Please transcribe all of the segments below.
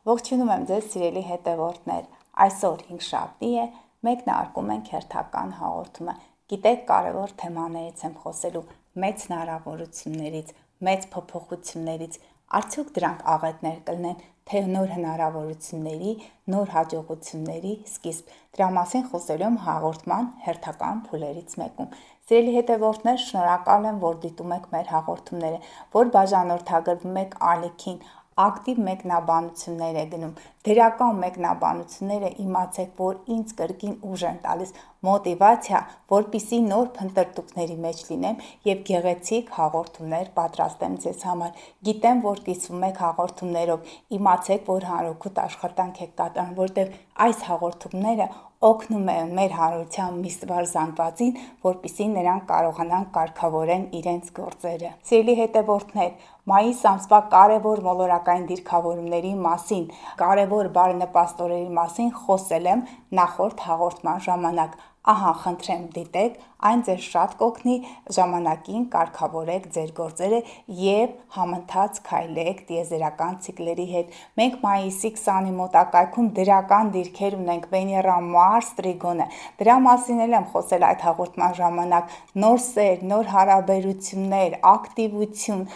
Ողջունում եմ ձեզ սիրելի հետևորդներ, այսօր 5շաբթի է, մեկնարկում ենք հերթական հաղորդումը, գիտեք կարևոր թեմաներից եմ խոսելու, մեծ հնարավորություններից, մեծ փոփոխություններից, արդյոք դրանք աղետներ կլինեն, թե նոր հնարավորությունների, նոր հաջողությունների սկիզբ, դրա մասին խոսելու եմ հաղորդման հերթական փուլերից մեկում։ Սիրելի հետևորդներ, շնորհակալ եմ, որ դիտում եք մեր հաղորդումները, որ բաժանորդագրվում եք ալիքին, ակտիվ մեկնաբանություններ է գնում, դրական մեկնաբանությունները իմացեք, որ ինձ կրկին ուժ են տալիս, մոտիվացիա, որպեսզի նոր փնտրտուքների մեջ լինեմ եւ գեղեցիկ հաղորդումներ պատրաստեմ ձեզ համար։ Գիտեմ, որ կիսվում եք հաղորդումներով, իմացեք, որ հանրօգուտ աշխատանք եք կատարում, որտեղ այս հաղորդումները օգնում են մեր հանրության մի սվար զանգվածին, որպեսզի նրանք կարողանան կարգավորեն իրենց գործերը։ Սիրելի հետևորդներ, մայիս ամսվա կարևոր մոլորակային դիրքավորումների մասին, կարևոր բարենպաստ օրերի մասին խոսել եմ նախորդ հաղորդման ժամանակ։ Ահա, խնդրեմ դիտեք, այն ձեզ շատ կօգնի ժամանակին կարգավորեք ձեր գործերը եւ համընթաց քայլեք տիեզերական ցիկլերի հետ։ Մենք մայիսի 20-ի մոտակայքում դրական դիրքեր ունենք Վեներա, Մարս, Տրիգոնը։ Դրա մասին էլ եմ խոսել այդ հաղորդման ժամանակ։ Նոր սեր, նոր հարաբերություններ, ակտիվություն,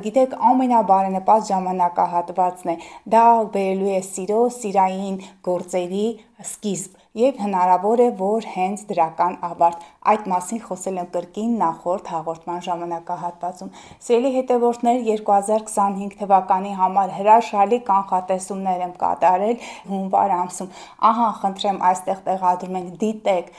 գիտեք, ամենաբարենպաստ ժամանակահատվածն է։ Դա բերելու է սիրո, սիրային գործերի սկիզբ եւ հնարավոր է, որ հենց դրական ավարտ։ Այդ մասին խոսել եմ կրկին նախորդ հաղորդման ժամանակահատվածում։ Սիրելի հետևորդներ, 2025 թվականի համար հրաշալի կանխատեսումներ եմ կատարել հունվար ամսում։ Ահա, խնդրեմ, այստեղ տեղադրում ենք, դիտեք,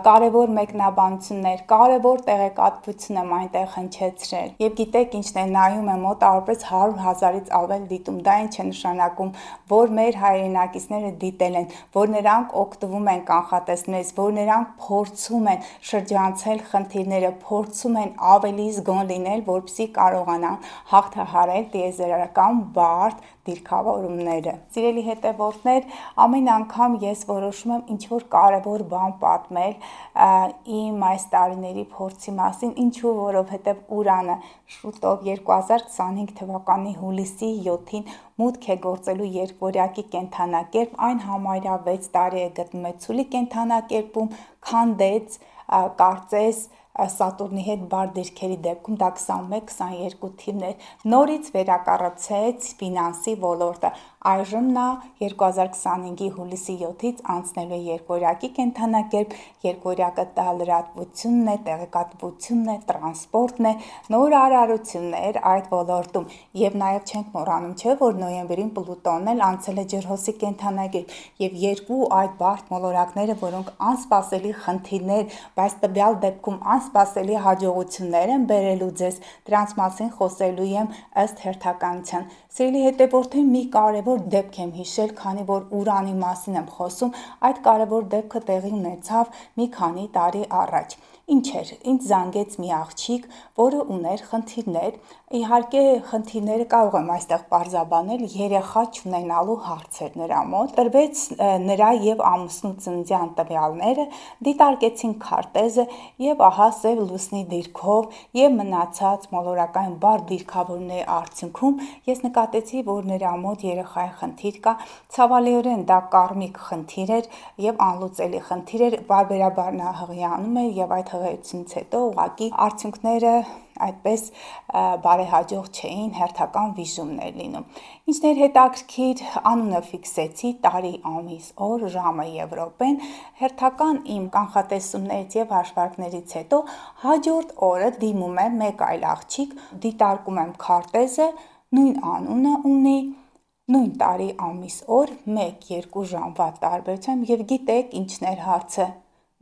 կարևոր մեկնաբանություններ, կարևոր տեղեկատվություն եմ այնտեղ հնչեցրել։ Եվ գիտեք ինչն է, նայում եմ մոտավորապես 100,000-ից ավել դիտում, դա ինչ է նշանակում, որ մեր հայրենակիցները դիտել են, որ նրանք օգտվում են կանխատեսներից, որ նրանք փորձում են շրջանցել խնդիրները, փորձում են ավելի զգոն լինել, որպեսզի կարողանան հաղթահարել տիեզերական բարդ դիրքավորումները։ Սիրելի հետևորդներ, ամեն անգամ ես որոշում եմ ինչ-որ կարևոր բան պատմել իմ այս տարիների փորձի մասին, ինչու, որովհետև Ուրանը շուտով 2025 թվականի հուլիսի 7-ին մուտք է գործելու երկվորյակի կենդանակերպ, այն համարյա 6 տարի է գտնվում է ցուլի կենդանակերպում, քանդեց, կարծես Սատուրնի հետ բարդ դիրքերի դեպքում դա 21-22 թիվն էր, նորից վերակառուցեց ֆինանսի ոլորտը, այժմ նա 2025-ի հուլիսի 7-ից անցնելու է երկվորյակի կենդանակերպ, երկվորյակը դա լրատվությունն է, տեղեկատվությունն է, տրանսպորտն է, նոր արարություններ այդ ոլորտում եւ նաեւ չենք մոռանում, չէ, որ նոյեմբերին Պլուտոնն էլ անցել է ջրհոսի կենդանակերպ եւ երկու այդ բարդ մոլորակները, որոնք անսպասելի խնդիրներ, բայց տվյալ դեպքում անսպասելի հաջողություններ են բերելու ձեզ, դրանց մասին խոսելու եմ ըստ հերթականության։ Սիրելի հետևորդներ, մի կարևոր դեպք եմ հիշել, քանի որ Ուրանի մասին եմ խոսում, այդ կարևոր դեպքը տեղի ունեցավ մի քանի տարի առաջ։ Ինչ էր, ինձ զանգեց մի աղջիկ, որը ուներ խնդիրներ, իհարկե խնդիրները կարող եմ այստեղ պարզաբանել, երեխա չունենալու հարցեր նրա մոտ, տրվեց նրա եւ ամուսնու ծննդյան տվյալները, դիտարկեցին քարտեզը եւ ահա սև լուսնի դիրքով եւ մնացած մոլորակային բարդ դիրքավորումների արդյունքում ես նկատեցի, որ նրա մոտ երեխայի խնդիր կա, ցավալիորեն դա կարմիկ խնդիր էր եւ անլուծելի խնդիր էր, բարբերաբար նա հղիանում է եւ այդ հղիությունից հետո ուղղակի արդյունքները այդպես բարեհաջող չէին, հերթական վիժումներ լինում։ Ինչներ հետաքրքիր, անունը ֆիքսեցի, տարի, ամիս, օր, ժամը եւ րոպեն, հերթական իմ կանխատեսումներից եւ հաշվարկներից հետո հաջորդ օրը դիմում է մեկ այլ աղջիկ, դիտարկում եմ քարտեզը, նույն անունը ունի, նույն տարի, ամիս, օր, 1-2 ժամվա տարբերությամբ եւ գիտեք ինչն էր հարցը։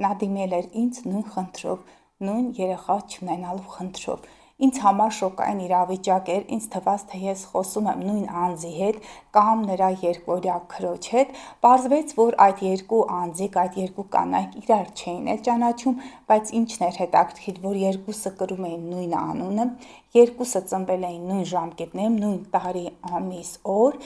Նա դիմել էր ինձ նույն խնդրով, նույն երեխա չունենալու խնդրով։ Ինձ համար շոկային իրավիճակ էր, ինձ թվաց, թե ես խոսում եմ նույն անձի հետ կամ նրա երկվորյակ քրոջ հետ, պարզվեց, որ այդ երկու անձիկ, այդ երկու կանայք իրար չէին էլ ճանաչում, բայց ինչն էր հետաքրքիր, որ երկուսը կրում էին նույն անունը երկուսը ծնվել էին նույն ժամկետներում, նույն տարի, ամիս, օր,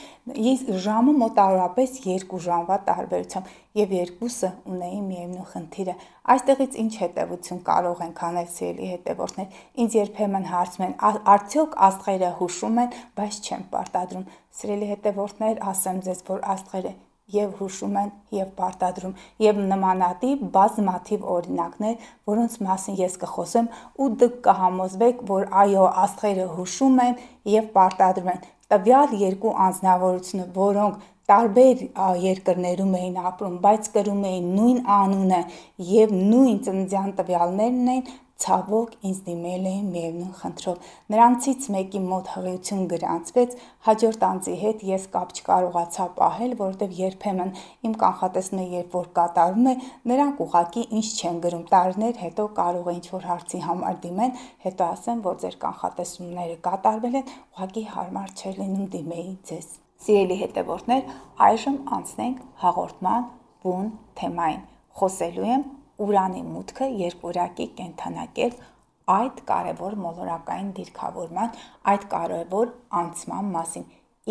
ժամը մոտավորապես 2 ժամվա տարբերությամբ եւ երկուսը ունեին միևնույն խնդիրը։ Այստեղից ինչ հետևություն կարող ենք անել, սիրելի հետևորդներ։ Ինձ երբեմն հարցում են, արդյոք աստղերը հուշում են, բայց չեն պարտադրում։ Սիրելի հետևորդներ, ասեմ ձեզ, որ աստղերը եւ հուշում են եւ պարտադրում եւ նմանատիպ բազմաթիվ օրինակներ, որոնց մասին ես կխոսեմ ու դուք կհամոզվեք, որ այո, աստղերը հուշում են եւ պարտադրում են։ Տվյալ երկու անձնավորությունը, որոնք տարբեր երկրներում էին ապրում, բայց կրում էին նույն անունը եւ նույն ծննդյան տվյալներն էին, ցավոք ինձ դիմել էին միևնույն խնդրով։ Նրանցից մեկի մոտ հղիություն գրանցվեց, հաջորդ անձի հետ ես կապ չկարողացա պահել, որովհետև երբեմն իմ կանխատեսումը երբ որ կատարվում է, նրանք ուղղակի ինչ չեն գրում։ Տարիներ հետո կարող է ինչ-որ հարցի համար դիմեն, հետո ասեմ, որ ձեր կանխատեսումները կատարվել են, ուղղակի հարմար չէր լինում դիմեի ձեզ։ Սիրելի հետևորդներ, այժմ անցնենք հաղորդման բուն թեմային։ Խոսելու եմ Ուրանի մուտքը երկորյակի կենդանակերպ այդ կարևոր մոլորակային դիրքավորման, այդ կարևոր անցման մասին։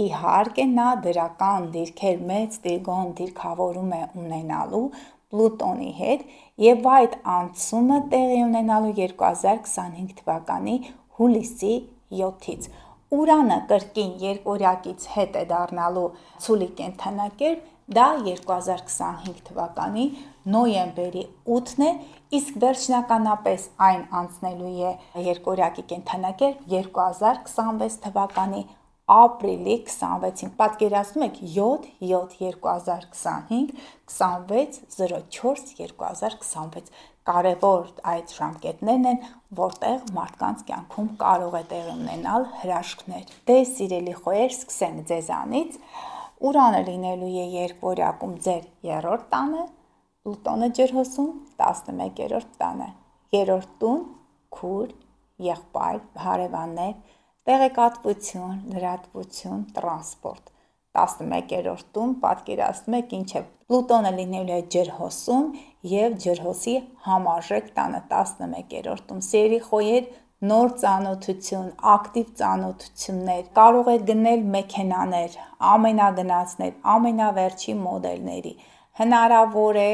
Իհարկե նա դրական դիրքեր, մեծ դիրգոն դիրքավորում է ունենալու Պլուտոնի հետ եւ այդ անցումը տեղի ունենալու 2025 թվականի հուլիսի 7-ից։ Ուրանը կրկին երկորյակից հետ է դառնալու ցուլի կենդանակերպ, դա 2025 թվականի նոյեմբերի 8-ն է, իսկ վերջնականապես այն անցնելու է երկորյակի կենդանակերպ 2026 թվականի ապրիլի 26-ին։ Պատկերացնում եք 7/7/2025, 26/04/2026։ Կարևոր այդ ժամկետներն են, որտեղ մարդկանց կյանքում կարող է տեղի ունենալ հրաշքներ։ Դե սիրելի խոհեր, սկսենք ձեզանից։ Ուրանը լինելու է երկորյակում ձեր 3-րդ տանը, Պլուտոնը ջրհոսում 11-րդ տանը։ 3-րդ տուն, քուր, եղբայր, հարևաններ, տեղեկատվություն, լրատվություն, տրանսպորտ։ 11-րդ տուն, պատկերացնում եք ինչ է, Պլուտոնը լինելու է ջրհոսում եւ ջրհոսի համարժեք տանը 11-րդ տուն։ Սիրելի խոհեր, նոր ծանոթություն, ակտիվ ծանոթություններ, կարող եք գնել մեքենաներ, ամենագնացներ, ամենավերջի մոդելների։ Հնարավոր է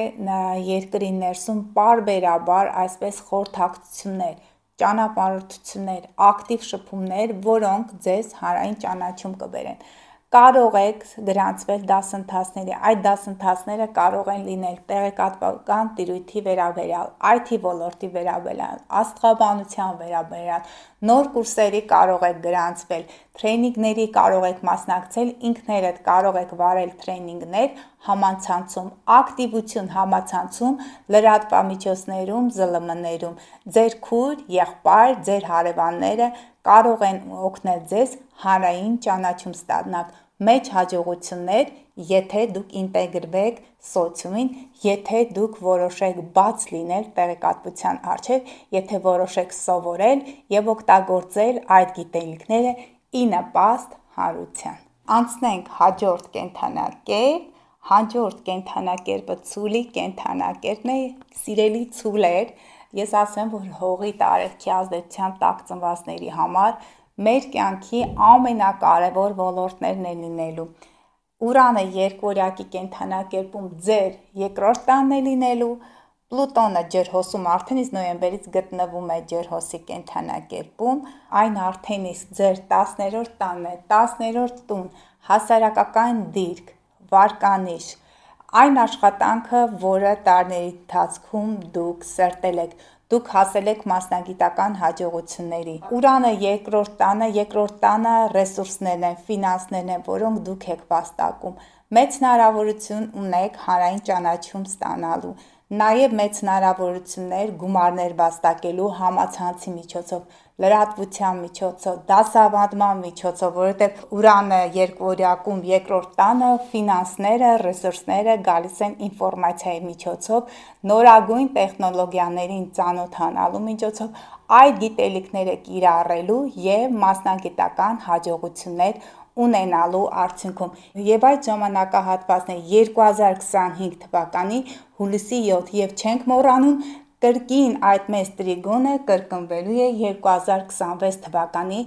երկրի ներսում պարբերաբար այսպես խորհրդակցություններ, ճանապարհորդություններ, ակտիվ շփումներ, որոնք ձեզ հանրային ճանաչում կբերեն։ Կարող եք գրանցվել դասընթացների, այդ դասընթացները կարող են լինել տեղեկատվական տիրույթի վերաբերյալ, IT ոլորտի վերաբերյալ, աստղաբանության վերաբերյալ, նոր կուրսերի կարող եք գրանցվել, թրեյնինգների կարող եք մասնակցել, ինքներդ կարող եք վարել թրեյնինգներ համացանցում, ակտիվություն համացանցում, լրատվամիջոցներում, ԶԼՄ-ներում։ Ձեր քույր, եղբայր, ձեր հարևանները կարող են օգնել ձեզ հանրային ճանաչում ստանալ։ Մեծ հաջողություններ, եթե դուք ինտեգրվեք սոցիումին, եթե դուք որոշեք բաց լինել տեղեկատվության առջև, եթե որոշեք սովորել եւ օգտագործել այդ գիտելիքները ի նպաստ հանրության։ Անցնենք հաջորդ կենդանակերպ, հաջորդ կենդանակերպը ցուլի կենդանակերպն է, սիրելի ցուլեր, ես ասեմ, որ հողի տարեթքի ազդեցության տակ ծնվածների համար մեր կյանքի ամենակարևոր ոլորտներն է լինելու։ Ուրանը երկորյակի կենդանակերպում ձեր 2-րդ տանն է լինելու, Պլուտոնը ջրհոսում արդեն իսկ նոյեմբերից գտնվում է ջրհոսի կենդանակերպում, այն արդեն իսկ ձեր 10-րդ տանն է, 10-րդ տուն, հասարակական դիրք, վարկանիշ, այն աշխատանքը, որը տարիների ընթացքում դուք սրտել եք, դուք հասել եք մասնագիտական հաջողությունների։ Ուրանը երկրորդ տանը ռեսուրսներն են, ֆինանսներն են, որոնք դուք եք վաստակում։ Մեծ հնարավորություն ունեք հանրային ճանաչում ստանալու, նաև մեծ հնարավորություններ գումարներ վաստակելու համացանցի միջոցով, լրատվության միջոցով, դասավանդման միջոցով, որովհետև Ուրանը երկորյակում երկրորդ տանը ֆինանսները, ռեսուրսները գալիս են ինֆորմացիայի միջոցով, նորագույն տեխնոլոգիաներին ծանոթանալու միջոցով, այդ գիտելիքները կիրառելու եւ մասնագիտական հաջողություններ ունենալու արդյունքում։ Եվ այդ ժամանակահատվածն է 2025 թվականի հուլիսի 7 եւ չենք մոռանում Կրկին այդ մեծ տրիգոնը կրկնվելու է 2026 թվականի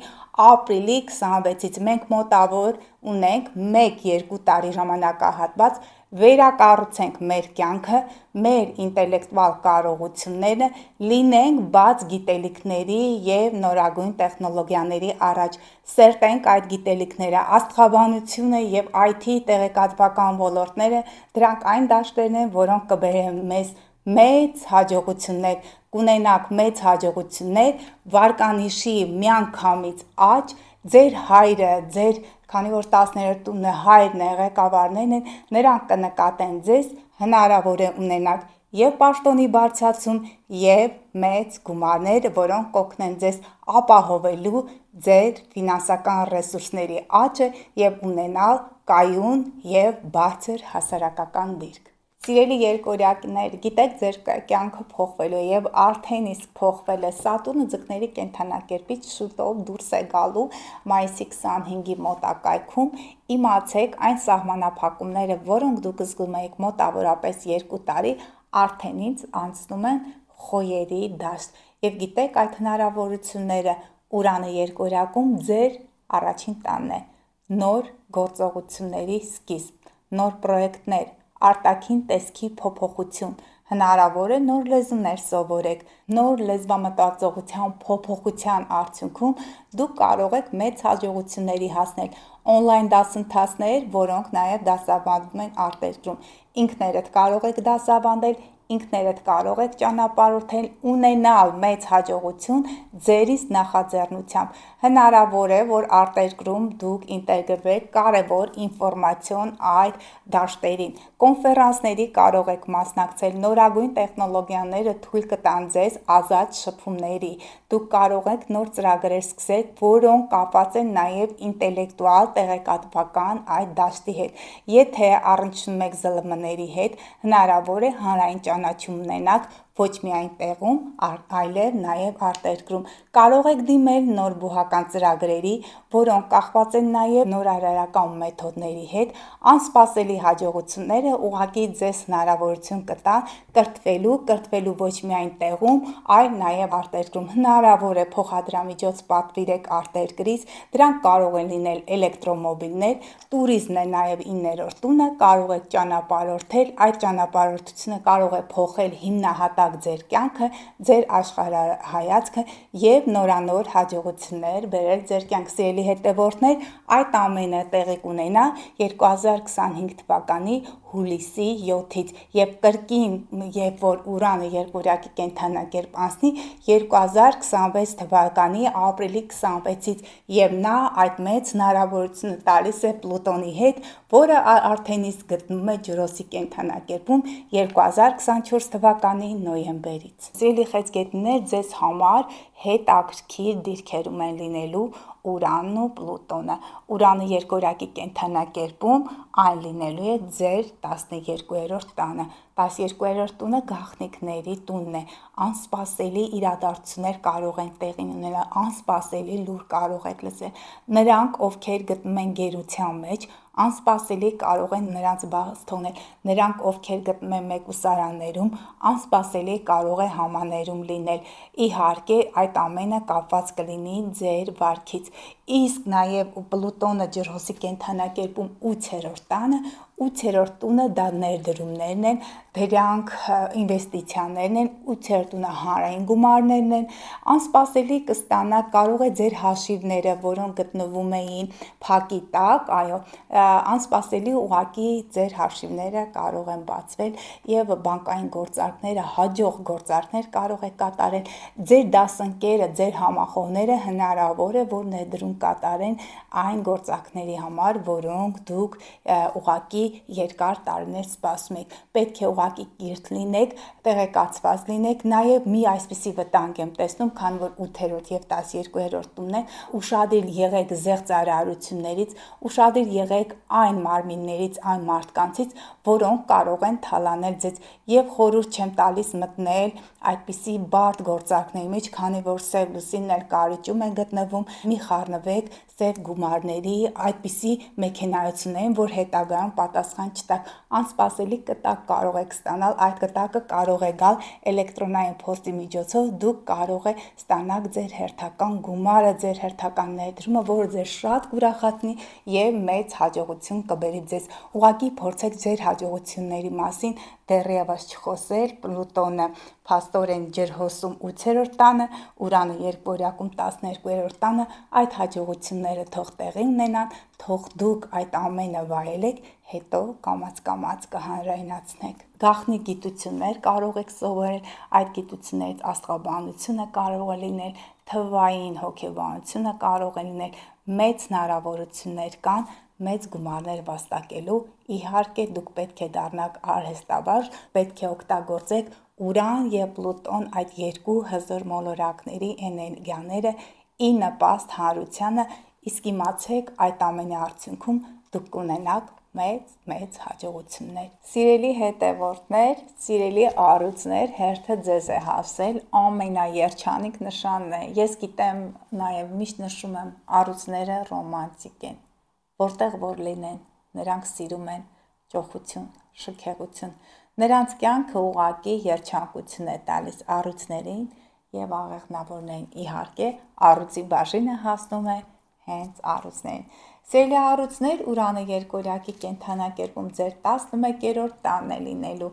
ապրիլի 26-ից։ Մենք մոտավոր ունենք 1-2 տարի ժամանակահատված վերակառուցենք մեր կյանքը, մեր ինտելեկտուալ կարողությունները, լինենք բաց գիտելիքների և նորագույն տեխնոլոգիաների առաջ, սերտենք այդ գիտելիքները, աստղաբանությունը և IT տեղեկատվական ոլորտները, դրանք այն դաշտերն են, որոնք կբերեն մեզ մեծ հաջողություններ, կունենաք մեծ հաջողություններ, վարկանիշի միանգամից աճ, ձեր հայրը, քանի որ 10-րդ տունը հայրն է, ղեկավարներն են, նրանք կնկատեն ձեզ, հնարավոր է ունենաք և պաշտոնի բարձրացում, և մեծ գումարներ, որոնք կօգնեն ձեզ ապահովելու ձեր ֆինանսական ռեսուրսների աճը և ունենալ կայուն և բարձր հասարակական դիրք։ Սիրելի երկորյակներ, գիտեք ձեր կյանքը փոխվելու է և արդեն իսկ փոխվել է։ Սատուրնը ձկների կենդանակերպից շուտով դուրս է գալու մայիսի 25-ի մոտակայքում։ Իմացեք, այն սահմանափակումները, որոնք դուք զգում եք մոտավորապես 2 տարի, արդեն ինձ անցնում են խոյերի դաշտ։ Եվ գիտեք, այդ հնարավորությունները Ուրանը երկորյակում ձեր առաջին տանն է։ Նոր գործողությունների սկիզբ, նոր պրոյեկտներ, արտաքին տեսքի փոփոխություն, հնարավոր է նոր լեզուներ սովորեք, նոր լեզվամտածողության փոփոխության արդյունքում դուք կարող եք մեծ հաջողությունների հասնել, օնլայն դասընթացներ, որոնք նաև դասավանդվում են արտերկրում, ինքներդ կարող եք դասավանդել, ինքներդ կարող եք ճանապարհորդել, ունենալ մեծ հաջողություն ձերից նախաձեռնությամբ։ Հնարավոր է, որ արտերկրում դուք ինտեգրվեք կարևոր ինֆորմացիոն այդ դաշտերին։ Կոնֆերանսների կարող եք մասնակցել, նորագույն տեխնոլոգիաները թույլ կտան ձեզ ազատ շփումների։ Դուք կարող եք նոր ծրագրեր սկսել, որոնք կապված են նաև ինտելեկտուալ տեղեկատվական այդ դաշտի հետ։ Եթե առնչվում եք ԶԼՄ-ների հետ, հնարավոր է հանրային ճանաչում ունենաք ոչ միայն տեղում, այլև նաև արտերկրում։ Կարող եք դիմել նոր բուհական ծրագրերի, որոնք կախված են նաև նորարարական մեթոդների հետ, անսպասելի հաջողությունները ուղղակի ձեզ հնարավորություն կտան կրթվելու ոչ միայն տեղում, այլ նաև արտերկրում։ Հնարավոր է փոխադրամիջոց պատվիրեք արտերկրից, դրանք կարող են լինել էլեկտրոմոբիլներ, տուրիզմն է նաև 9-րդ տունը, կարող եք ճանապարհորդել, այդ ճանապարհորդությունը կարող է փոխել հիմնահատակ ձեր կյանքը, ձեր աշխարհայացքը և նորանոր հաջողություններ բերել ձեր կյանք։ Սիրելի հետևորդներ, այդ ամենը տեղի կունենա 2025 թվականի հուլիսի 7-ից և կրկին, երբ որ Ուրանը երկորյակի կենդանակերպ անցնի 2026 թվականի ապրիլի 26-ից և նա այդ մեծ հնարավորությունը տալիս է Պլուտոնի հետ, որը արդեն իսկ գտնվում է Ջրոսի կենդանակերպում 2024 թվականի նոյեմբերից։ Սիրելի խեցգետներ, ձեզ համար հետաքրքիր դիրքերում են լինելու Ուրանն ու Պլուտոնը։ Ուրանը երկորյակի կենդանակերպում այն լինելու է ձեր 12-րդ տանը։ 12-րդ տունը գաղտնիքների տունն է, անսպասելի իրադարձություններ կարող են տեղի ունենալ, անսպասելի լուր կարող եք լսել։ Նրանք, ովքեր գտնվում են գերության մեջ, անսպասելի կարող են նրանց բաց թողնել։ Նրանք, ովքեր գտնվում են մեկուսարաններում, անսպասելի կարող է համաներում լինել։ Իհարկե, այդ ամենը կապված կլինի ձեր վարքից։ Իսկ նաև Պլուտոնը Ջրհոսի կենդանակերպում 8-րդ տանը, 8-րդ տունը դա ներդրումներն են, դրանք ինվեստիցիաներն են, 8-րդ տունը հանրային գումարներն են, անսպասելի կստանաք, կարող է ձեր հաշիվները, որոնք գտնվում էին փակի տակ, այո, անսպասելի ուղղակի ձեր հաշիվները կարող են բացվել և բանկային գործարքները, հաջող գործարքներ կարող եք կատարել։ Ձեր դասընկերը, ձեր համախոհները հնարավոր է, որ ներդրում կատարեն այն գործարքների համար, որոնք դուք ուղղակի երկար տարիներ սպասում եք։ Պետք է ուղղակի կիրթ լինեք, տեղեկացված լինեք, նաև մի այսպիսի վտանգ եմ տեսնում, քանի որ 8-րդ և 12-րդ տունն են, ուշադիր եղեք զեղծարարություններից, ուշադիր եղեք այն մարմիններից, այն մարդկանցից, որոնք կարող են թալանել ձեզ, և խորհուրդ չեմ տալիս մտնել այդպիսի բարդ գործարքների մեջ, քանի որ սև լուսինն էլ կարիճում է գտնվում, մի խառնվեք սև գումարների այդպիսի մեքենայություններին, որ հետագայում պատասխան չտաք, անսպասելի կտակ կարող եք ստանալ, այդ կտակը կարող է գալ էլեկտրոնային փոստի միջոցով, դուք կարող եք ստանալ ձեր հերթական գումարը, ձեր հերթական ներդրումը, որը ձեզ շատ կուրախացնի եւ մեծ հաջողություն կբերի ձեզ։ Ուղղակի փորձեք ձեր հաջողությունների մասին դեռևս չխոսել։ Պլուտոնը փաստորեն ջրհոսում 8-րդ տանը, Ուրանը երկվորյակում 12-րդ տանը, այդ հաջողությունները թող տեղի ունենան, թող դուք այդ ամենը վայելեք, հետո կամաց կհանրայնացնեք։ Գաղտնի գիտություններ կարող եք սովորել, այդ գիտություններից աստղաբանությունը կարող է լինել, թվային հոգեբանությունը կարող է լինել, մեծ հնարավորություններ կան մեծ գումարներ վաստակելու, իհարկե դուք պետք է դառնաք արհեստավար, պետք է օգտագործեք Ուրան եւ Պլուտոն այդ երկու հզոր մոլորակների էներգիաները ի նպաստ հանրությանը, իսկ իմացեք այդ ամենի արդյունքում դուք կունենաք մեծ հաջողություններ։ Սիրելի հետևորդներ, սիրելի առույցներ, հերթը ձեզ է հասել, ամենաերջանիկ նշանն է։ Ես գիտեմ, նաև միշտ նշում եմ, առույցները ռոմանտիկ են, որտեղ որ լինեն, նրանք սիրում են ճոխություն, շքեղություն։ Նրանց կյանքը ուղղակի երջանկություն է տալիս առույցներին եւ աղեղնավորներին։ Իհարկե, առույցի բաժինը հասնում է հենց առույցներին։ Սիրելի առույցներ, Ուրանը երկորյակի կենդանակերպում ձեր 11-րդ տանն է լինելու,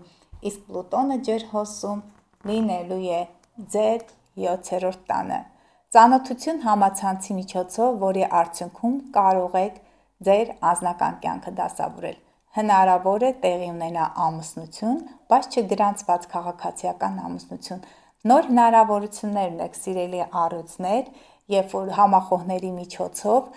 իսկ Պլուտոնը ջրհոսում լինելու է ձեր 7-րդ տանը։ Ծանոթություն համացանցի միջոցով, որի արդյունքում կարող եք ձեր անձնական կյանքը դասավորել։ Հնարավոր է տեղի ունենա ամուսնություն, բայց չգրանցված քաղաքացիական ամուսնություն։ Նոր հնարավորություններ ունեք, սիրելի առույցներ, երբ որ համախոհների միջոցով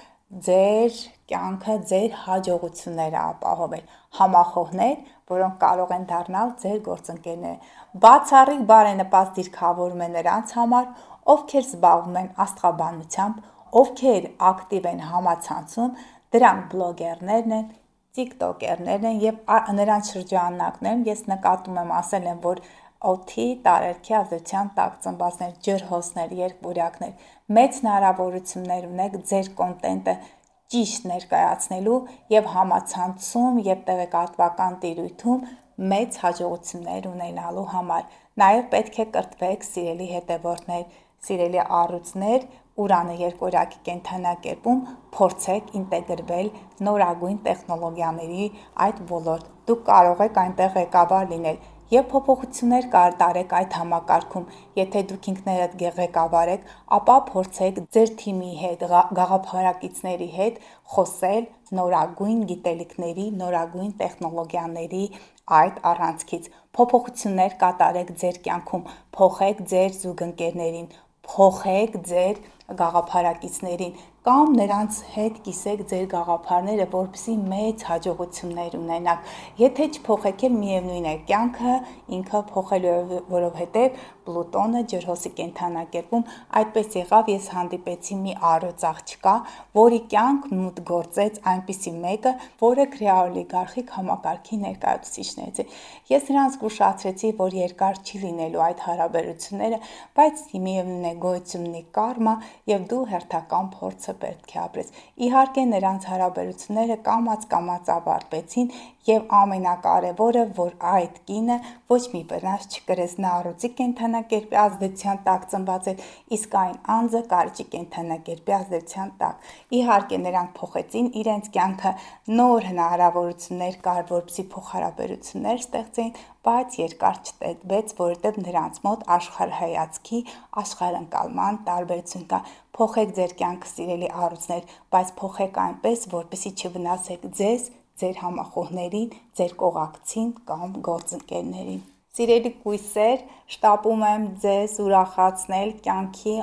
ձեր կյանքը, ձեր հաջողությունները ապահովել։ Համախոհներ, որոնք կարող են դառնալ ձեր գործընկերները։ Բացառիկ բարենպաստ դիրքավորում է նրանց համար, ովքեր զբաղվում են աստղաբանությամբ, ովքեր ակտիվ են համացանցում, դրանք բլոգերներն են, տիկտոկերներն են եւ նրանց շրջանակներում ես նկատում եմ, ասել եմ, որ օդի տարերքի ազդեցության տակ ծնվածներ, ջրհոսներ, երկվորյակներ, մեծ հնարավորություններ ունեք ձեր կոնտենտը ճիշտ ներկայացնելու եւ համացանցում եւ տեղեկատվական տիրույթում մեծ հաջողություններ ունենալու համար։ Նաեւ պետք է կրթվեք, սիրելի հետևորդներ, սիրելի առույցներ, Ուրանը երկորյակի կենդանակերպում փորձեք ինտեգրվել նորագույն տեխնոլոգիաների այդ ոլորտ։ Դուք կարող եք այնտեղ ղեկավար լինել եւ փոփոխություններ կատարեք այդ համակարգում։ Եթե դուք ինքներդ ղեկավար եք, ապա փորձեք ձեր թիմի հետ, գաղափարակիցների հետ խոսել նորագույն գիտելիքների, նորագույն տեխնոլոգիաների այդ առանցքից։ Փոփոխություններ կատարեք ձեր կյանքում, փոխեք ձեր զուգընկերներին, փոխեք ձեր գաղափարակիցներին կամ նրանց հետ կիսեք ձեր գաղափարները, որպեսզի մեծ հաջողություններ ունենաք։ Եթե չփոխեք, միևնույն է, կյանքը ինքը փոխելու է, որովհետև Պլուտոնը ջրհոսի կենդանակերպում այդպես եղավ, ես հանդիպեցի մի առյուծ աղջկա, որի կյանք մուտք գործեց այնպիսի մեկը, որը քրեաօլիգարխիկ համակարգի ներկայացուցիչներից է։ Ես նրանց զգուշացրեցի, որ երկար չի լինելու այդ հարաբերությունները, բայց միևնույն է, գոյություն ունի կարմա եւ դու հերթական փորձը պետք է ապրես։ Իհարկե նրանց հարաբերությունները կամաց ավարտվեցին եւ ամենակարևորը, որ այդ կինը ոչ մի վնաս չկրեց, նա առյուծի կենդանակերպի ազդեցության տակ ծնված էր, իսկ այն անձը կարճի կենդանակերպի ազդեցության տակ։ Իհարկե նրանք փոխեցին իրենց կյանքը, նոր հնարավորություններ կար, որպեսզի փոխհարաբերություններ ստեղծեին, բայց երկար չտևեց, որովհետև նրանց մոտ աշխարհայացքի, աշխարհընկալման տարբերություն կա։ Փոխեք ձեր կյանքը, սիրելի առույցներ, բայց փոխեք այնպես, որպեսզի չվնասեք ձեզ, ձեր համախոհներին, ձեր կողակցին կամ գործընկերներին։ Սիրելի կույսեր, շտապում եմ ձեզ ուրախացնել կյանքի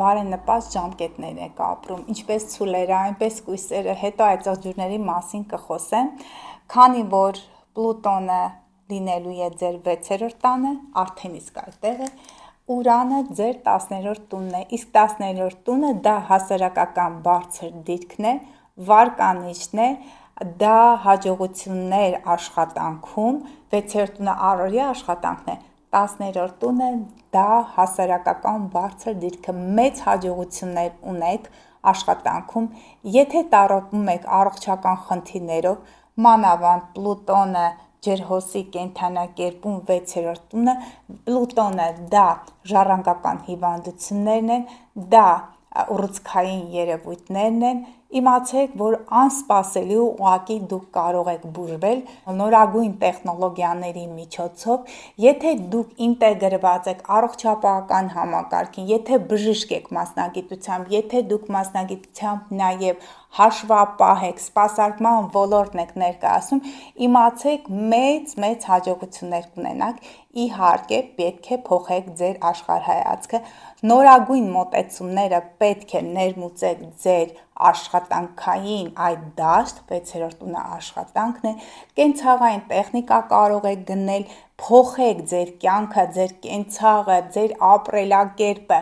բարենպաստ ժամկետներ եք ապրում, ինչպես ցուլերը, այնպես կույսերը, հետո այդ աղջուրների մասին կխոսեմ, քանի որ Պլուտոնը լինելու է ձեր 6-րդ տանը, արդեն իսկ այդտեղ է, Ուրանը ձեր 10-րդ տունն է, իսկ 10-րդ տունը դա հասարակական բարձր դիրքն է, վարկանիշն է, դա հաջողություններ աշխատանքում, 6-րդ տունը առօրյա աշխատանքն է, 10-րդ տունը դա հասարակական բարձր դիրքը, մեծ հաջողություններ ունեք աշխատանքում, եթե տառապում եք առողջական խնդիրներով, մանավանդ Պլուտոնը ջրհոսի կենդանակերպում 6-րդ տունը, Պլուտոնը դա ժառանգական հիվանդություններն են, դա ուռուցքային երևույթներն են, իմացեք, որ անսպասելի ուղղակի դուք կարող եք բուժվել նորագույն տեխնոլոգիաների միջոցով, եթե դուք ինտեգրված եք առողջապահական համակարգին, եթե բժիշկ եք մասնագիտությամբ, եթե դուք մասնագիտությամբ նաև հաշվապահ եք, սպասարկման ոլորտն եք ներկայացնում, իմացեք մեծ հաջողություններ կունենաք, իհարկե պետք է փոխեք ձեր աշխարհայացքը, նորագույն մոտեցումները պետք է ներմուծեք ձեր աշխատանքային այդ դաշտ, 6-րդ տունը աշխատանքն է, կենցաղային տեխնիկա կարող եք գնել, փոխեք ձեր կյանքը, ձեր կենցաղը, ձեր ապրելակերպը,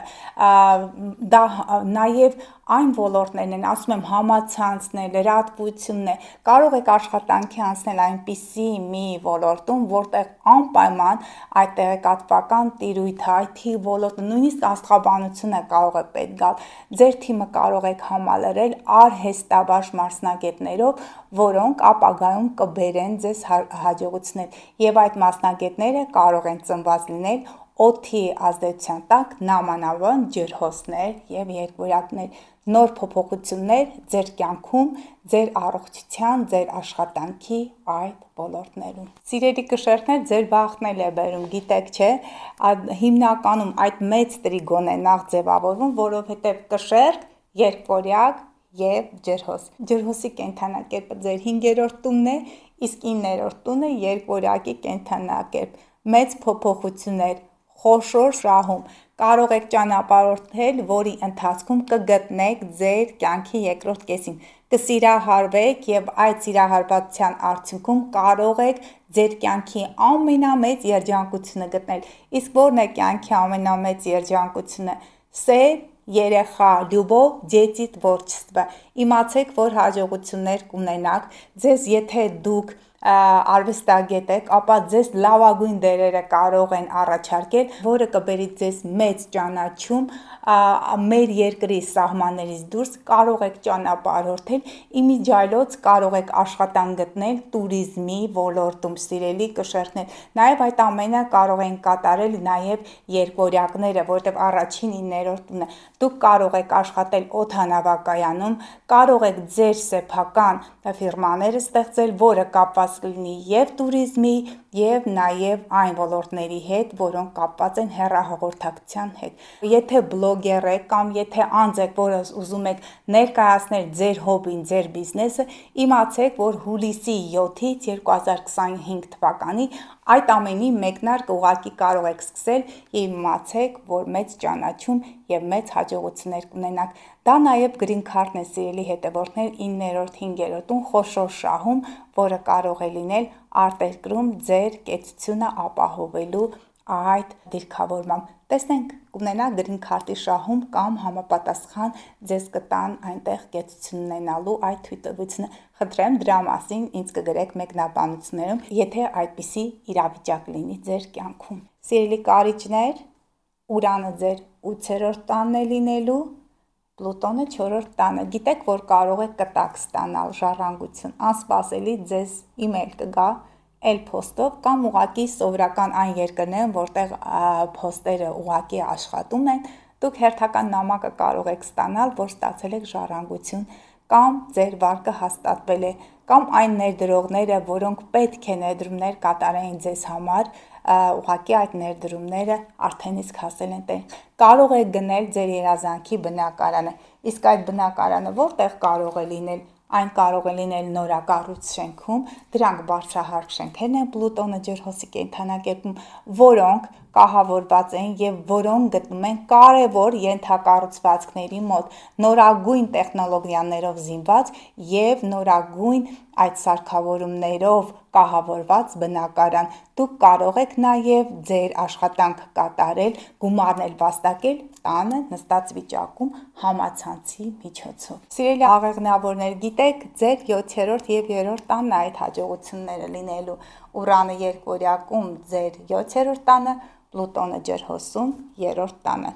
դա նաև այն ոլորտներն են, ասում եմ, համացանցն է, լրատվությունն է, կարող եք աշխատանքի անցնել այնպիսի մի ոլորտում, որտեղ անպայման այդ տեղեկատվական տիրույթը, IT ոլորտը, նույնիսկ աստղաբանությունը կարող է պետք գալ, ձեր թիմը կարող եք համալրել արհեստաբաշխ մասնագետներով, որոնք ապագայում կբերեն ձեզ հաջողություններ, եւ այդ մասնագետները կարող են ծնված լինել օդի ազդեցության տակ, նամանավան ջրհոսներ եւ երկվորյակներ, նոր փոփոխություններ ձեր կյանքում, ձեր առողջության, ձեր աշխատանքի այդ ոլորտներում։ Սիրելի կշերտներ, ձեր վախն էլ է բերում, գիտեք չէ, հիմնականում այդ մեծ տրիգոն է նախ ձևավորվում, որովհետեւ կշերտ, երկվորյակ եւ ջրհոս։ Ջրհոսի կենդանակերպը ձեր 5-րդ տունն է, իսկ 9-րդ տունը երկվորյակի կենդանակերպ։ Մեծ փոփոխություններ, խոշոր շահում կարող եք ճանապարհորդել, որի ընթացքում կգտնեք ձեր կյանքի երկրորդ կեսին, կսիրահարվեք եւ այդ սիրահարվածության արդյունքում կարող եք ձեր կյանքի ամենամեծ երջանկությունը գտնել։ Իսկ ո՞րն է կյանքի ամենամեծ երջանկությունը։ Սեր, երեխա, լյուբով, дети, творчество։ Իմացեք, որ հաջողություններ կունենաք, ձեզ եթե դուք արվեստագետ եք, ապա ձեզ լավագույն դերերը կարող են առաջարկել, որը կբերի ձեզ մեծ ճանաչում, մեր երկրի սահմաններից դուրս կարող եք ճանապարհորդել, իմիջիայլոց կարող եք աշխատանք գտնել տուրիզմի ոլորտում, սիրելի կշերտներ, նաև այդ ամենը կարող են կատարել նաև երկվորյակները, որտեղ առաջին 9-րդ տունը, դուք կարող եք աշխատել օդանավակայանում, կարող եք ձեր սեփական ֆիրմաները ստեղծել, որը կապված լինի եւ տուրիզմի եւ նաեւ այն ոլորտների հետ, որոնք կապված են հեռահաղորդակցության հետ։ Եթե բլոգեր եք կամ եթե անձ եք, որը ուզում եք ներկայացնել ձեր հոբին, ձեր բիզնեսը, իմացեք, որ հուլիսի 7-ից 2025 թվականի այդ ամենի մեկնարկը ուղղակի կարող եք սկսել եւ իմացեք, որ մեծ ճանաչում եւ մեծ հաջողություններ կունենաք։ Դա նաեւ գրին քարտն է, սիրելի հետևորդներ, 9-րդ, 5-րդ խոշոր շահում, որը կարող է լինել արտերկրում ձեր կեցությունը ապահովելու այդ դիրքավորմամբ։ Տեսնենք, կունենա գրին քարտի շահում կամ համապատասխան ձեզ կտան այնտեղ կեցություն ունենալու այդ թույլտվությունը։ Խնդրեմ դրա մասին ինձ կգրեք մեկնաբանություններում, եթե այդպիսի իրավիճակ լինի ձեր կյանքում։ Սիրելի կարիճներ, Ուրանը ձեր 8-րդ տանն է լինելու, Պլուտոնը 4-րդ տանը։ Գիտեք, որ կարող եք կտակ ստանալ, ժառանգություն, անսպասելի ձեզ email կգա էլ փոստով կամ ուղղակի սովորական այն երկրներում, որտեղ փոստերը ուղղակի աշխատում են, դուք հերթական նամակը կարող եք ստանալ, որ ստացել եք ժառանգություն կամ ձեր վարկը հաստատվել է, կամ այն ներդրողները, որոնք պետք է ներդրումներ կատարեին ձեզ համար, ուղղակի այդ ներդրումները արդեն իսկ հասել են տեղ։ Կարող եք գնել ձեր երազանքի բնակարանը, իսկ այդ բնակարանը որտեղ կարող է լինել, այն կարող է լինել նորակառույց շենքում, դրանք բարձրահարկ շենքերն են Պլուտոնը ջրհոսի կենդանակերպում, որոնք կահավորված են եւ որոնք գտնում են կարևոր ենթակառուցվածքների մոտ, նորագույն տեխնոլոգիաներով զինված եւ նորագույն այդ սարքավորումներով կահավորված բնակարան։ Դուք կարող եք նաև ձեր աշխատանքը կատարել, գումարներ վաստակել տանը նստած վիճակում համացանցի միջոցով։ Սիրելի աղեղնավորներ, գիտեք, ձեր 7-րդ եւ 3-րդ տանն այդ հաջողությունները լինելու։ Ուրանը երկվորյակում ձեր 7-րդ տանը, Պլուտոնը ջրհոսում 3-րդ տանը։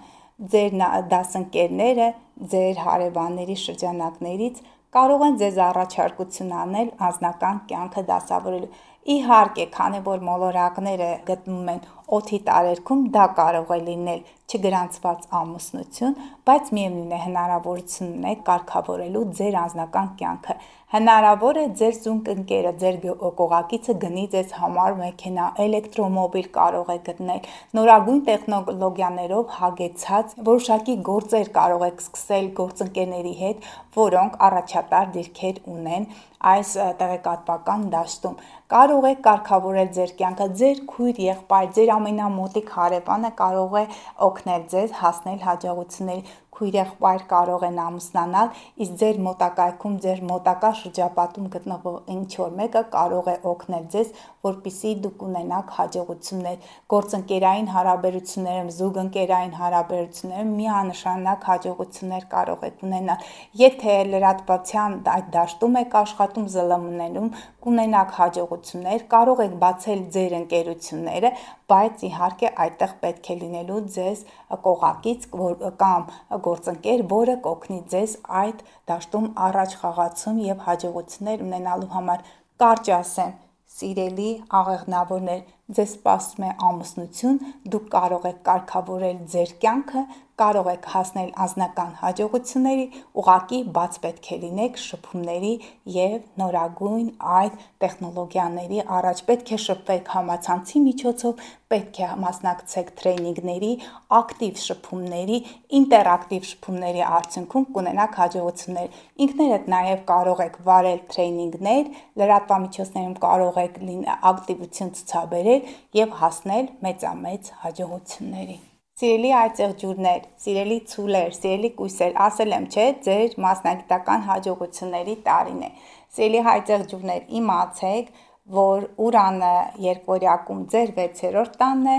Ձեր դասընկերները, ձեր հարևանների շրջանակներից կարող են ձեզ առաջարկություն անել անձնական կյանքը դասավորելու։ Իհարկե, քանի որ մոլորակները գտնվում են օդի տարերքում, դա կարող է լինել չգրանցված ամուսնություն, բայց միևնույն է հնարավորություն ունեք կարգավորելու ձեր անձնական կյանքը։ Հնարավոր է ձեր զուգընկերը, ձեր կողակիցը գնի ձեզ համար մեքենա, էլեկտրոմոբիլ կարող է գտնել, նորագույն տեխնոլոգիաներով հագեցած որոշակի գործեր կարող եք սկսել գործընկերների հետ, որոնք առաջատար դիրքեր ունեն այս տեղեկատվական դաշտում։ Կարող եք կարգավորել ձեր կյանքը, ձեր քույր, եղբայր, ձեր ամենամոտիկ հարևանը կարող է օգնել ձեզ հասնել հաջողությունների, քույր-եղբայր կարող են ամուսնանալ, իսկ ձեր մոտակայքում, ձեր մոտակա շրջապատում գտնվող ինչ-որ մեկը կարող է օգնել ձեզ, որպեսզի դուք ունենաք հաջողություններ, գործընկերային հարաբերություններում, զուգընկերային հարաբերություններում միանշանակ հաջողություններ կարող եք ունենալ։ Եթե լրատվության այդ դաշտում եք աշխատում, ԶԼՄ-ներում կունենաք հաջողություններ, կարող եք բացել ձեր ընկերությունները, բայց իհարկե այդտեղ պետք է լինելու ձեզ կողակից կամ գործընկեր, որը կօգնի ձեզ այդ դաշտում առաջ խաղացում եւ հաջողություններ ունենալու համար։ Կարճ ասեմ, սիրելի աղեղնավորներ, ձեզ սպասում է ամուսնություն, դուք կարող եք կարգավորել ձեր կյանքը, կարող եք հասնել անձնական հաջողությունների, ուղղակի բաց պետք է լինեք շփումների եւ նորագույն այդ տեխնոլոգիաների առաջ։ Պետք է շփվեք համացանցի միջոցով, պետք է մասնակցեք տրեյնինգների, ակտիվ շփումների, ինտերակտիվ շփումների արդյունքում կունենաք հաջողություններ։ Ինքներդ նաև կարող եք վարել տրեյնինգներ, լրատվամիջոցներում կարող եք ակտիվություն ցուցաբերել եւ հասնել մեծամեծ հաջողությունների։ Սիրելի այծեղջյուրներ, սիրելի ցուլեր, սիրելի կույսեր, ասել եմ, չէ, ձեր մասնագիտական հաջողությունների տարին է։ Սիրելի այծեղջյուրներ, իմացեք, որ Ուրանը երկօրյակում ձեր 6-րդ տանն է,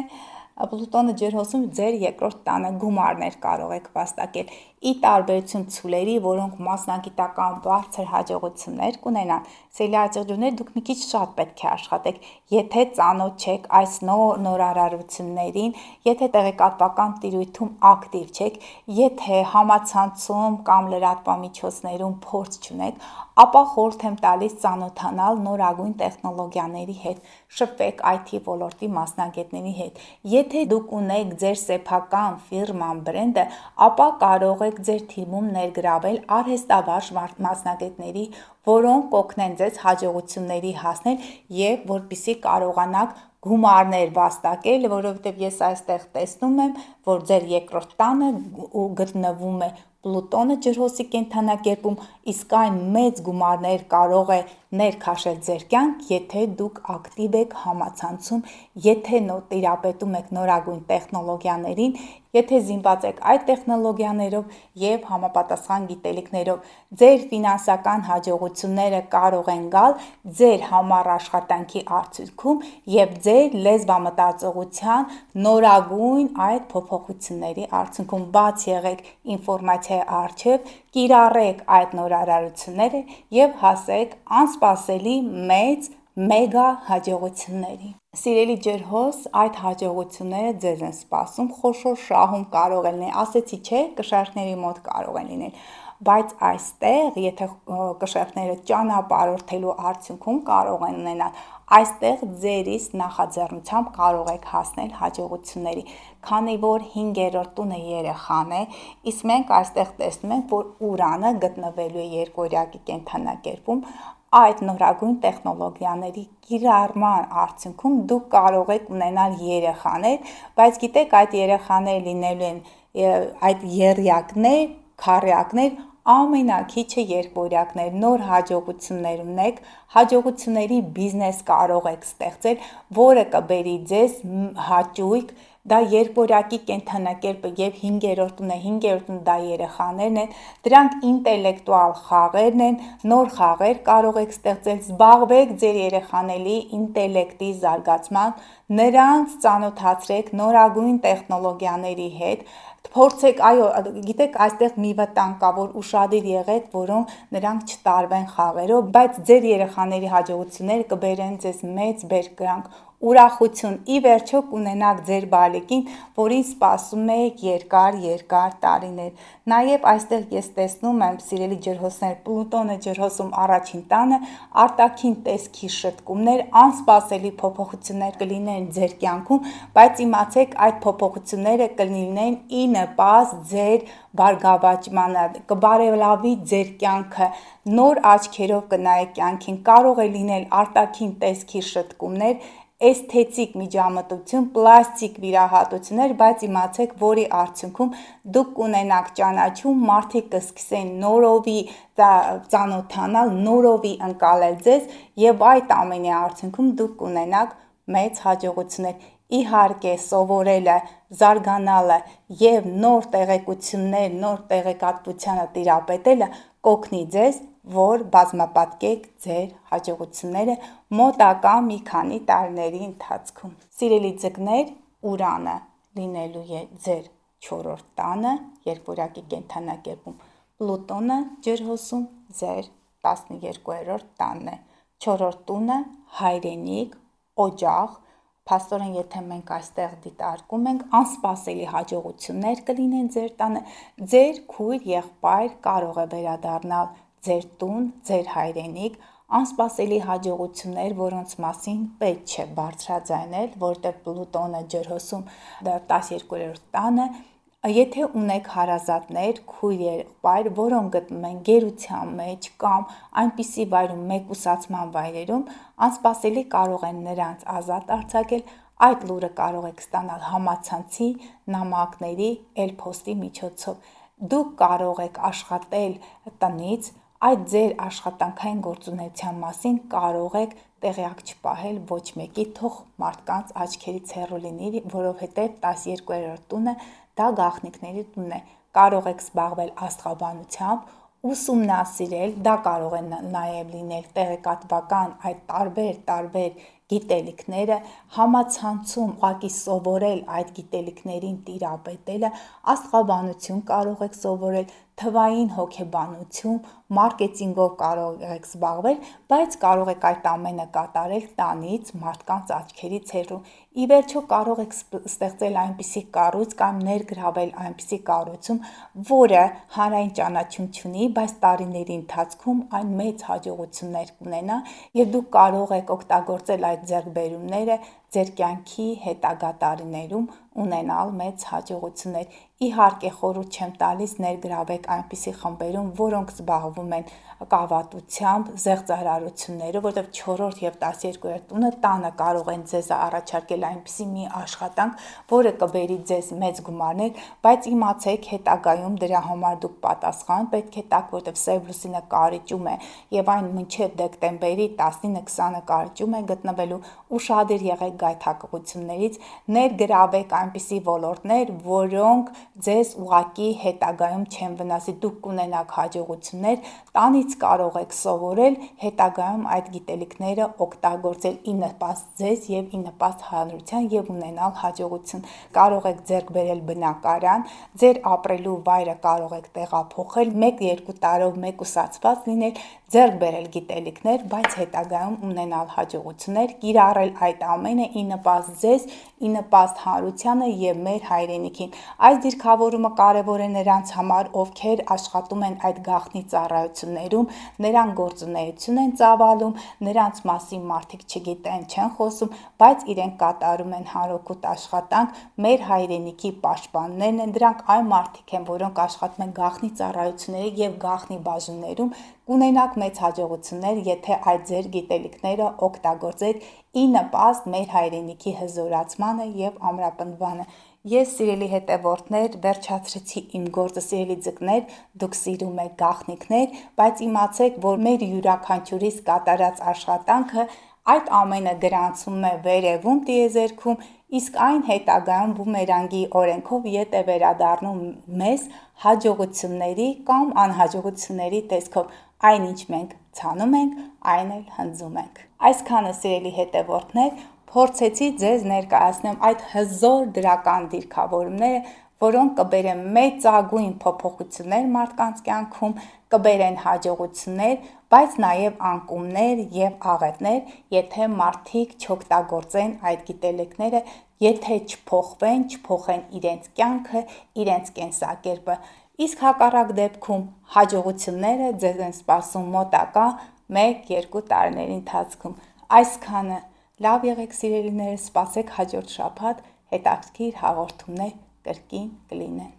Պլուտոնը ջրհոսում ձեր 2-րդ տանը գումարներ կարող եք վաստակել։ Ի տարբերություն ցուլերի, որոնք մասնագիտական բարձր հաջողություններ կունենան, սիրելի այծեղջյուրներ, դուք մի քիչ շատ պետք է աշխատեք, եթե ծանոթ չեք այս նորարարություններին, եթե տեղեկատվական տիրույթում ակտիվ չեք, եթե համացանցում կամ լրատվամիջոցներում փորձ չունեք, ապա խորհուրդ եմ տալիս ծանոթանալ նորագույն տեխնոլոգիաների հետ, շփվեք IT ոլորտի մասնագետների հետ։ Եթե դուք ունեք ձեր սեփական ֆիրման, բրենդը, ապա կարող եք ձեր թիմում ներգրավել արհեստավարժ մասնագետների, որոնք կօգնեն ձեզ հաջողությունների հասնել եւ որպեսզի կարողանաք գումարներ վաստակել, որովհետև ես այստեղ տեսնում եմ, որ ձեր 2-րդ տանը գտնվում է Պլուտոնը ջրհոսի կենդանակերպում, իսկ այն մեծ գումարներ կարող է ներքաշել ձեր կյանք, եթե դուք ակտիվ եք համացանցում, եթե տիրապետում եք նորագույն տեխնոլոգիաներին, եթե զինված եք այդ տեխնոլոգիաներով եւ համապատասխան գիտելիքներով, ձեր ֆինանսական հաջողությունները կարող են գալ ձեր համառ աշխատանքի արդյունքում եւ ձեր լեզվամտածողության նորագույն այդ փոփոխությունների արդյունքում։ Բաց եղեք ինֆորմացիայի առջև, կիրառեք այդ նորարարությունները եւ հասեք անսպասելի մեծ մեգա հաջողությունների։ Սիրելի ջրհոս, այդ հաջողությունները ձեզ են սպասում, խոշոր շահում կարող են լինել, ասեցի չէ, կշեռքների մոտ կարող են լինել, բայց այստեղ, եթե կշեռքները ճանապարհորդելու արդյունքում կարող են ունենալ, այստեղ ձերից նախաձեռնությամբ կարող եք հասնել հաջողությունների, քանի որ 5-րդ տունը երեխան է, իսկ մենք այստեղ տեսնում ենք, որ Ուրանը գտնվելու է երկօրյակի կենդանակերպում, այդ նորագույն տեխնոլոգիաների կիրառման արդյունքում դուք կարող եք ունենալ երեխաներ, բայց գիտեք, այդ երեխաները լինելու են այդ եռյակներ, քառյակներ, ամենակիչը երկօրյակներ, նոր հաջողություններ ունեք, հաջողությունների բիզնես կարող եք ստեղծել, որը կբերի ձեզ հաճույք, դա երկօրյակի կենդանակերպը եւ 5-րդ տունը դա երեխաներն են, դրանք ինտելեկտուալ խաղերն են, նոր խաղեր կարող եք ստեղծել, զբաղվեք ձեր երեխաների ինտելեկտի զարգացման, նրանց ծանոթացրեք նորագույն տեխնոլոգիաների հետ, փորձեք, այո, գիտեք, այստեղ մի վտանգ կա, որ ուշադիր եղեք, որոնք նրանք չտարվեն խաղերով, բայց ձեր երեխաների հաջողությունները կբերեն ձեզ մեծ բերկրանք ուրախություն, ի վերջո կունենաք ձեր բալիկին, որին սպասում եք երկար տարիներ։ Նաև այստեղ ես տեսնում եմ, սիրելի ջրհոսներ, Պլուտոնը ջրհոսում առաջին տանը, արտաքին տեսքի շտկումներ, անսպասելի փոփոխություններ կլինեն ձեր կյանքում, բայց իմացեք, այդ փոփոխությունները կլինեն ի նպաստ ձեր բարգավաճմանը, կբարելավի ձեր կյանքը, նոր աչքերով կնայեք կյանքին, կարող է լինել արտաքին տեսքի շտկումներ, էսթետիկ միջամտություն, պլաստիկ վիրահատություններ, բայց իմացեք, որի արդյունքում դուք կունենաք ճանաչում, մարդիկ կսկսեն նորովի ծանոթանալ, նորովի ընկալել ձեզ եւ այդ ամենի արդյունքում դուք կունենաք մեծ հաջողություններ։ Իհարկե, սովորելը, զարգանալը եւ նոր տեղեկություններ, նոր տեղեկատվությանը տիրապետելը կօգնի ձեզ, որ բազմապատկեք ձեր հաջողությունները մոտակա մի քանի տարիների ընթացքում։ Սիրելի ձկներ, Ուրանը լինելու է ձեր 4-րդ տանը, երկորակի կենդանակերպում, Պլուտոնը ջրհոսում ձեր 12-րդ տանն է, 4-րդ տունը հայրենիք, օջախ, փաստորեն եթե մենք այստեղ դիտարկում ենք, անսպասելի հաջողություններ կլինեն ձեր տանը, ձեր քույր եղբայր կարող է վերադառնալ ձեր տուն, ձեր հայրենիք, անսպասելի հաջողություններ, որոնց մասին պետք չէ բարձրաձայնել, որտեղ Պլուտոնը ջրհոսում 12-րդ տանը, եթե ունեք հարազատներ, քույր եղբայր, որոնք գտնվում են գերության մեջ կամ այնպիսի վայրում, մեկուսացման վայրերում, անսպասելի կարող են նրանց ազատ արձակել, այդ լուրը կարող եք ստանալ համացանցի, նամակների, էլ-փոստի միջոցով։ Դուք կարող եք աշխատել տնից, այդ ձեր աշխատանքային գործունեության մասին կարող եք տեղյակ չպահել ոչ մեկի, թող մարդկանց աչքերից հեռու լինի, որովհետև 12-րդ տունը դա գաղտնիքների տունն է, կարող եք զբաղվել աստղաբանությամբ, ուսումնասիրել, դա կարող է նաև լինել տեղեկատվական այդ տարբեր գիտելիքները, համացանցում ուղղակի սովորել այդ գիտելիքներին տիրապետելը, աստղաբանություն կարող եք սովորել, թվային հոգեբանություն, մարքեթինգով կարող եք զբաղվել, բայց կարող եք այդ ամենը կատարել տանից, մարդկանց աչքերից հեռու։ Ի վերջո կարող եք ստեղծել այնպիսի կառույց կամ ներգրավել այնպիսի կառույցում, որը հանրային ճանաչում չունի, բայց տարիների ընթացքում այն մեծ հաջողություններ կունենա եւ դուք կարող եք օգտագործել այդ ձեռքբերումները ձեր կյանքի հետագա տարիներում ունենալ մեծ հաջողություններ։ Իհարկե խորհուրդ չեմ տալիս ներգրավեք այնպիսի խմբերում, որոնք զբաղվում են կավատությամբ, զեղծարարություններով, որտեղ 4-րդ եւ 12-րդ տունը տանը կարող են ձեզ առաջարկել այնպիսի մի աշխատանք, որը կբերի ձեզ մեծ գումարներ, բայց իմացեք հետագայում դրա համար դուք պատասխան պետք է տաք, որտեղ Սև լուսինը կարիճում է եւ այն մինչեւ դեկտեմբերի 19-20-ը կարիճում է գտնվելու, ուշադիր եղեք գայթակղություններից, ներգրավեք այնպիսի ոլորտներ, որոնք ձեզ ուղակի հետագայում չեն վնասի, դուք կունենաք հաջողություններ, տանից կարող եք սովորել, հետագայում այդ գիտելիքները օգտագործել ի նպաստ ձեզ եւ ի նպաստ հանրության եւ ունենալ հաջողություն։ Կարող եք ձեռք բերել բնակարան, ձեր ապրելու վայրը կարող եք տեղափոխել, 1-2 տարով մեկուսացված լինել, ձեռք բերել գիտելիքներ, բայց հետագայում ունենալ հաջողություններ, կիրառել այդ ամենը ի նպաստ ձեզ, ի նպաստ հանրությանը եւ մեր հայրենիքին։ Այս դիրքավորումը կարևոր է նրանց համար, ովքեր աշխատում են այդ գաղտնի ծառայություններում, նրանք գործունեություն են ծավալում, նրանց մասին մարդիկ չգիտեն, չեն խոսում, բայց իրենք կատարում են հանրօգուտ աշխատանք, մեր հայրենիքի պաշտպաններն են, դրանք այն մարդիկ են, որոնք աշխատում են գաղտնի ծառայությունների եւ գաղտնի բաժիններում, կունենաք մեծ հաջողություններ, եթե այդ ձեր գիտելիքները օգտագործեք ի նպաստ մեր հայրենիքի հզորացմանը եւ ամրապնդմանը։ Ես սիրելի հետևորդներ, վերջացրեցի իմ գործը, սիրելի ձկներ, դուք սիրում եք գաղտնիքներ, բայց իմացեք, որ մեր յուրաքանչյուրիս կատարած աշխատանքը այդ ամենը գրանցում է վերևում տիեզերքում, իսկ այն հետագայում բումերանգի օրենքով ետ է վերադառնում մեզ հաջողությունների կամ անհաջողությունների տեսքով, այնինչ մենք ցանում ենք, այն էլ հնձում ենք։ Այսքանը սիրելի հետևորդներ, փորձեցի ձեզ ներկայացնեմ այդ հզոր դրական դիրքավորումները, որոնք կբերեն մեծագույն փոփոխություններ մարդկանց կյանքում, կբերեն հաջողություններ, բայց նաև անկումներ և աղետներ, եթե մարդիկ չօգտագործեն այդ գիտելիքները, եթե չփոխեն իրենց կյանքը, իրենց կենսակերպը։ Իսկ հակառակ դեպքում հաջողությունները ձեզ են սպասում մոտակա 1-2 տարիների ընթացքում։ Այսքանը։ Լավ եղեք սիրելիներս, սպասեք հաջորդ շաբաթ, հետաքրքիր հաղորդումներ կրկին կլինեն։